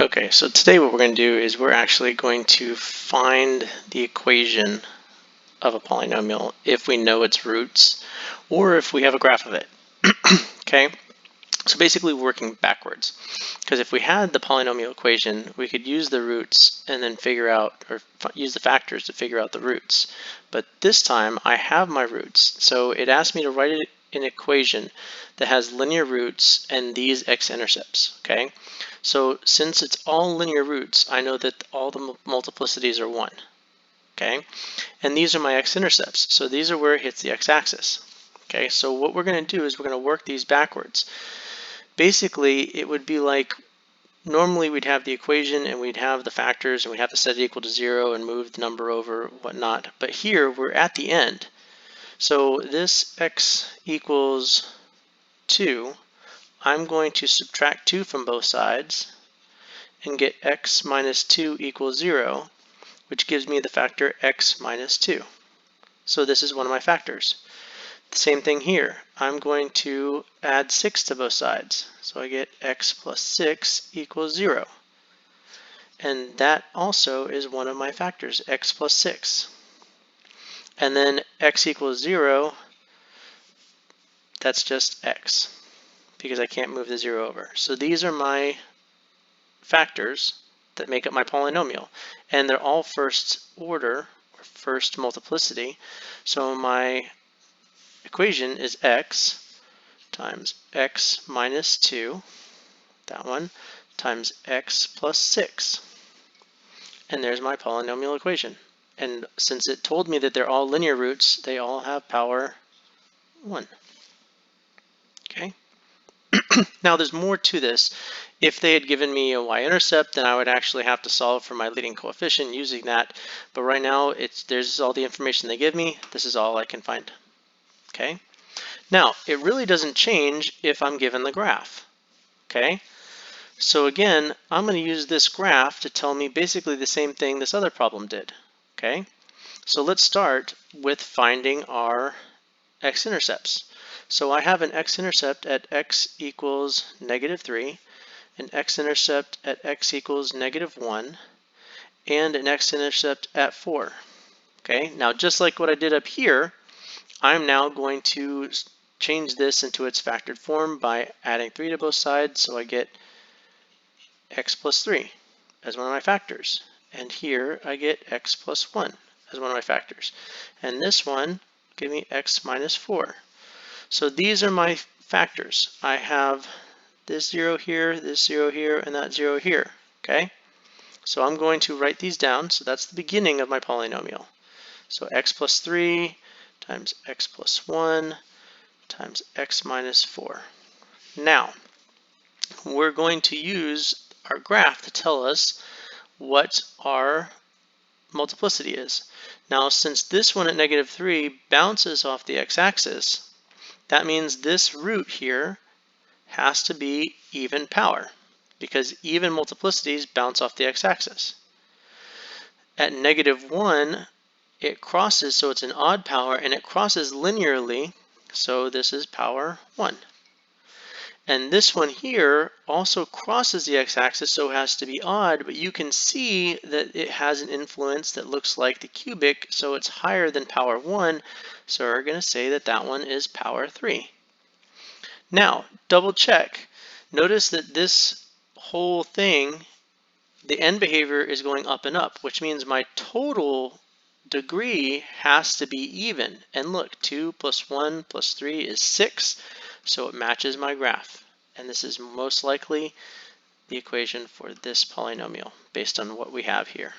Okay, so today what we're going to do is we're actually going to find the equation of a polynomial if we know its roots or if we have a graph of it. Okay, so basically working backwards, because if we had the polynomial equation, we could use the roots and then figure out, or use the factors to figure out the roots. But this time I have my roots, so it asked me to write an equation that has linear roots and these x-intercepts. Okay, so since it's all linear roots, I know that all the multiplicities are 1. Okay, and these are my x-intercepts, so these are where it hits the x-axis. Okay, so what we're going to do is we're going to work these backwards. Basically, it would be like normally we'd have the equation and we'd have the factors and we'd have to set it equal to 0 and move the number over, whatnot. But here we're at the end. So this x equals 2, I'm going to subtract 2 from both sides and get x minus 2 equals 0, which gives me the factor x minus 2. So this is one of my factors. The same thing here. I'm going to add 6 to both sides. So I get x plus 6 equals 0. And that also is one of my factors, x plus 6. And then x equals 0, that's just x, because I can't move the 0 over. So these are my factors that make up my polynomial. And they're all first order, or first multiplicity. So my equation is x times x minus 2, that one, times x plus 6. And there's my polynomial equation. And since it told me that they're all linear roots, they all have power 1. Okay. Now there's more to this. If they had given me a y-intercept, then I would actually have to solve for my leading coefficient using that. But right now, there's all the information they give me. This is all I can find. Okay. Now, it really doesn't change if I'm given the graph. Okay. So again, I'm going to use this graph to tell me basically the same thing this other problem did. Okay. So let's start with finding our x-intercepts. So I have an x-intercept at x equals -3, an x-intercept at x equals -1, and an x-intercept at 4. Okay, now just like what I did up here, I'm now going to change this into its factored form by adding 3 to both sides, so I get x plus 3 as one of my factors. And here I get x plus 1 as one of my factors. And this one give me x minus 4. So these are my factors. I have this 0 here, and that 0 here. Okay? So I'm going to write these down. So that's the beginning of my polynomial. So x plus 3 times x plus 1 times x minus 4. Now, we're going to use our graph to tell us what our multiplicity is. Now, since this one at -3 bounces off the x-axis, that means this root here has to be even power, because even multiplicities bounce off the x-axis. At -1, it crosses, so it's an odd power, and it crosses linearly, so this is power 1. And this one here also crosses the x-axis, so it has to be odd, but you can see that it has an influence that looks like the cubic, so it's higher than power 1, so we're going to say that that one is power 3. Now, double check. Notice that this whole thing, the end behavior is going up and up, which means my total degree has to be even. And look, 2 plus 1 plus 3 is 6, so it matches my graph. And this is most likely the equation for this polynomial based on what we have here.